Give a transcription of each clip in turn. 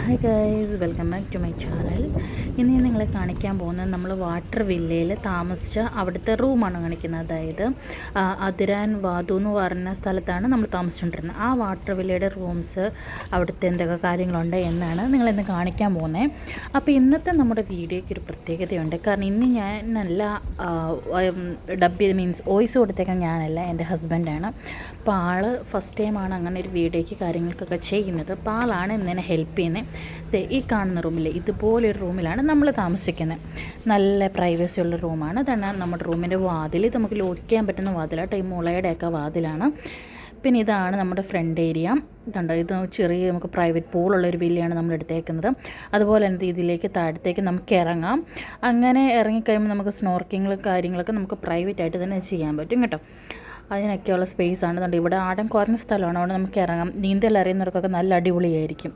Hi guys, welcome back to my channel. ഇന്ന് ഞാൻ നിങ്ങളെ കാണിക്കാൻ പോകുന്നത് നമ്മൾ വാട്ടർ വില്ലയിൽ താമസിച്ച അവിടുത്തെ റൂമാണ് കാണിക്കുന്നത്. അതായത് അതിരാൻ വാതു എന്ന് പറഞ്ഞ സ്ഥലത്താണ് നമ്മൾ താമസിച്ചുകൊണ്ടിരുന്നത്. ആ വാട്ടർ വില്ലയുടെ റൂംസ്, അവിടുത്തെ എന്തൊക്കെ കാര്യങ്ങളുണ്ട് എന്നാണ് നിങ്ങളിന്ന് കാണിക്കാൻ പോകുന്നത്. അപ്പോൾ ഇന്നത്തെ നമ്മുടെ വീഡിയോയ്ക്ക് ഒരു പ്രത്യേകതയുണ്ട്. കാരണം ഇന്ന് ഞാനല്ല ഡബ് മീൻസ് വോയിസ് കൊടുത്തേക്കാൻ ഞാനല്ല, എൻ്റെ ഹസ്ബൻഡാണ്. അപ്പോൾ ആൾ ഫസ്റ്റ് ടൈമാണ് അങ്ങനെ ഒരു വീഡിയോയ്ക്ക് കാര്യങ്ങൾക്കൊക്കെ ചെയ്യുന്നത്. അപ്പോൾ ആളാണ് ഇന്നെ ഹെൽപ്പ് ചെയ്യുന്നത്. ഈ കാണുന്ന റൂമിൽ ഇതുപോലൊരു റൂമിലാണ് നമ്മൾ താമസിക്കുന്നത്. നല്ല പ്രൈവസി ഉള്ള റൂമാണ്. അതാണ് നമ്മുടെ റൂമിൻ്റെ വാതിൽ. ഇത് നമുക്ക് ലോക്ക് ചെയ്യാൻ പറ്റുന്ന വാതിലാട്ടോ. ഈ മുളയുടെയൊക്കെ വാതിലാണ്. പിന്നെ ഇതാണ് നമ്മുടെ ഫ്രണ്ട് ഏരിയ. ഇതുണ്ടോ, ഇത് ചെറിയ നമുക്ക് പ്രൈവറ്റ് പൂളുള്ളൊരു വില്ലയാണ് നമ്മൾ എടുത്തേക്കുന്നത്. അതുപോലെ തന്നെ ഇതിലേക്ക് താഴത്തേക്ക് നമുക്ക് ഇറങ്ങാം. അങ്ങനെ ഇറങ്ങിക്കഴിയുമ്പോൾ നമുക്ക് സ്നോർക്കിങ് കാര്യങ്ങളൊക്കെ നമുക്ക് പ്രൈവറ്റായിട്ട് തന്നെ ചെയ്യാൻ പറ്റും കേട്ടോ. അതിനൊക്കെയുള്ള സ്പേസാണ്. അതുകൊണ്ട് ഇവിടെ ആഴം കുറഞ്ഞ സ്ഥലമാണ്, അവിടെ നമുക്ക് ഇറങ്ങാം. നീന്തൽ അറിയുന്നവർക്കൊക്കെ നല്ല അടിപൊളിയായിരിക്കും.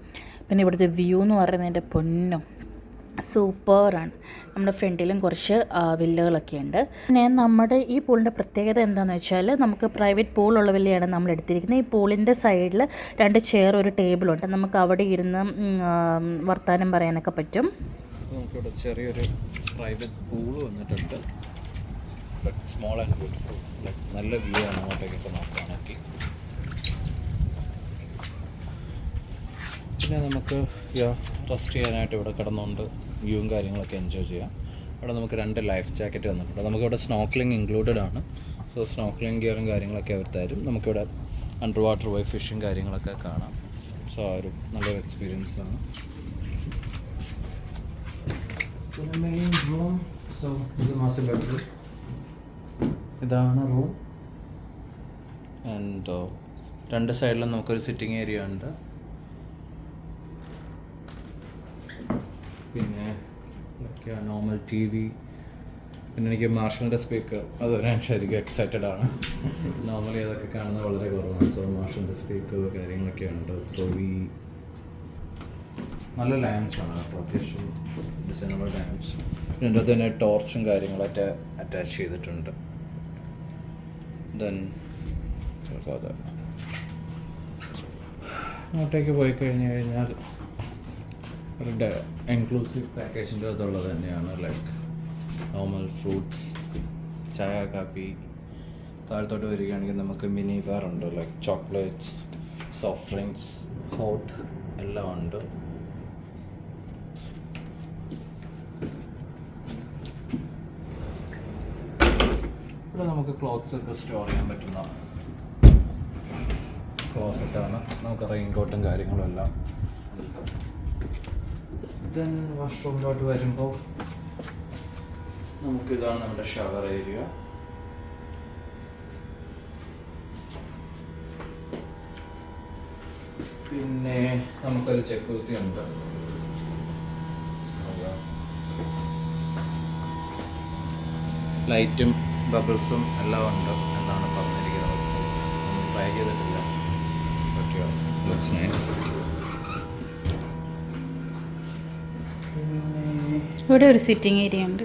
പിന്നെ ഇവിടുത്തെ വ്യൂ എന്ന് പറയുന്നതിൻ്റെ പൊന്നും സൂപ്പറാണ്. നമ്മുടെ ഫ്രണ്ടിലും കുറച്ച് വില്ലകളൊക്കെ ഉണ്ട്. പിന്നെ നമ്മുടെ ഈ പൂളിൻ്റെ പ്രത്യേകത എന്താണെന്ന് വെച്ചാൽ, നമുക്ക് പ്രൈവറ്റ് പൂളുള്ള വില്ലയാണ് നമ്മൾ എടുത്തിരിക്കുന്നത്. ഈ പൂളിൻ്റെ സൈഡിൽ 2 ചെയർ ഒരു ടേബിളുണ്ട്. നമുക്ക് അവിടെ ഇരുന്ന് വർത്തമാനം പറയാനൊക്കെ പറ്റും. നമുക്കിവിടെ ചെറിയൊരു പ്രൈവറ്റ് പൂള് വന്നിട്ടുണ്ട്. Small and beautiful. നല്ല വ്യൂ ആണ് അങ്ങോട്ടേക്കൊക്കെ നോക്കുകയാണെങ്കിൽ. പിന്നെ നമുക്ക് റെസ്റ്റ് ചെയ്യാനായിട്ട് ഇവിടെ കിടന്നുകൊണ്ട് വ്യൂവും കാര്യങ്ങളൊക്കെ എൻജോയ് ചെയ്യാം. ഇവിടെ നമുക്ക് 2 ലൈഫ് ജാക്കറ്റ് വന്നിട്ടുണ്ട്. നമുക്കിവിടെ സ്നോക്ലിംഗ് ഇൻക്ലൂഡഡ് ആണ്. സോ സ്നോക്ലിംഗ് ഗിയറും കാര്യങ്ങളൊക്കെ അവർ തരും. നമുക്കിവിടെ അണ്ടർ വാട്ടർ പോയി ഫിഷും കാര്യങ്ങളൊക്കെ കാണാം. സോ ആ ഒരു നല്ലൊരു എക്സ്പീരിയൻസ് ആണ്. പിന്നെ മെയിൻ റൂം. സോ ഇത് മാസ്റ്റർ ബെഡ്റൂം. ഇതാണ് റൂം. ആൻഡ് 2 സൈഡിലും നമുക്കൊരു സിറ്റിംഗ് ഏരിയ ഉണ്ട്. പിന്നെ നോർമൽ TV. പിന്നെ എനിക്ക് മാർഷലിൻ്റെ സ്പീക്കർ, അത് ഞാൻ ശരിക്കും എക്സൈറ്റഡ് ആണ്. നോർമലി അതൊക്കെ കാണുന്നത് വളരെ കുറവാണ്. സോ മാർഷലിൻ്റെ സ്പീക്കർ കാര്യങ്ങളൊക്കെ ഉണ്ട്. സോ ഈ നല്ല ലാമ്പ്സ് ആണ് കേട്ടോ, അത്യാവശ്യം ഡിസൈനബിൾ ലാമ്പ്സ്. പിന്നെ അതിൻ്റെ തന്നെ ടോർച്ചും കാര്യങ്ങളൊക്കെ അറ്റാച്ച് ചെയ്തിട്ടുണ്ട്. ദെൻ അത് അങ്ങോട്ടേക്ക് പോയി കഴിഞ്ഞാൽ ഒരു ഇൻക്ലൂസീവ് പാക്കേജിൻ്റെ അതുള്ളത് തന്നെയാണ്. ലൈക്ക് നോർമൽ ഫ്രൂട്ട്സ്, ചായ, കാപ്പി. താഴത്തോട്ട് വരികയാണെങ്കിൽ നമുക്ക് മിനി ബാർ ഉണ്ട്. Like chocolates, soft drinks, hot എല്ലാം ഉണ്ട്. ഇവിടെ നമുക്ക് ക്ലോത്ത്സ് ഒക്കെ സ്റ്റോർ ചെയ്യാൻ പറ്റുന്ന ക്ലോസറ്റാണ്. നമുക്ക് റെയിൻ കോട്ടും കാര്യങ്ങളും എല്ലാം. ദെൻ വാഷ്റൂമിലോട്ട് വരുമ്പോൾ നമുക്കിതാണ് നമ്മുടെ ഷവർ ഏരിയ. പിന്നെ നമുക്കൊരു ജക്കൂസി ഉണ്ട്. ലൈറ്റും ബബിൾസും എല്ലാം ഉണ്ട് എന്നാണ് പറഞ്ഞിരിക്കുന്നത്. നമ്മൾ ട്രൈ ചെയ്തിട്ടില്ല. Looks nice. ഇവിടെ ഒരു സിറ്റിംഗ് ഏരിയ ഉണ്ട്.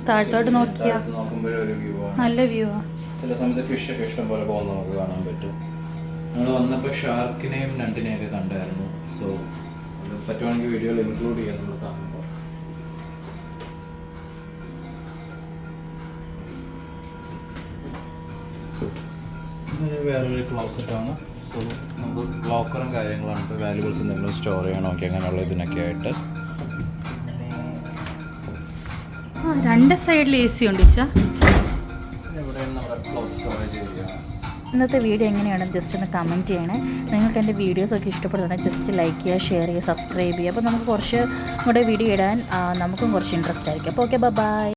താഴത്തോട്ട് നോക്കുമ്പോഴേ ഒരു വ്യൂ ആണ്. നല്ല വ്യൂ ആണ്. ചില സമയത്ത് ഫിഷൊക്കെ ഇഷ്ടം പോലെ പോകുന്ന നമുക്ക് കാണാൻ പറ്റും. നമ്മൾ വന്നപ്പോൾ ഷാർക്കിനെയും നണ്ടിനെയൊക്കെ കണ്ടായിരുന്നു. സോ അത് പറ്റുവാണെങ്കിൽ വീഡിയോയിൽ ഇൻക്ലൂഡ് ചെയ്യാൻ നമ്മൾ കാണുമ്പോൾ. വേറൊരു ക്ലോസറ്റാണ്. സോ നമുക്ക് ലോക്കറും കാര്യങ്ങളുണ്ട്. വാല്യുബിൾസ് എന്തെങ്കിലും സ്റ്റോർ ചെയ്യണമെങ്കിൽ അങ്ങനെയുള്ള ഇതിനൊക്കെ ആയിട്ട്. 2 സൈഡിൽ AC ഉണ്ട്. ഇവിടെ നമ്മുടെ ക്ലോത്ത് സ്റ്റോറേജ് ചെയ്യുകയാണ്. ഇന്നത്തെ വീഡിയോ എങ്ങനെയാണെന്ന് ജസ്റ്റ് ഒന്ന് കമൻറ്റ് ചെയ്യണേ. നിങ്ങൾക്ക് എൻ്റെ വീഡിയോസൊക്കെ ഇഷ്ടപ്പെടുന്നുണ്ടെങ്കിൽ ജസ്റ്റ് ലൈക്ക് ചെയ്യുക, ഷെയർ ചെയ്യുക, സബ്സ്ക്രൈബ് ചെയ്യുക. അപ്പോൾ നമുക്ക് കുറച്ച് കൂടെ വീഡിയോ ഇടാൻ നമുക്കും കുറച്ച് ഇൻട്രസ്റ്റ് ആയിരിക്കും. അപ്പോൾ ഓക്കെ, ബൈ.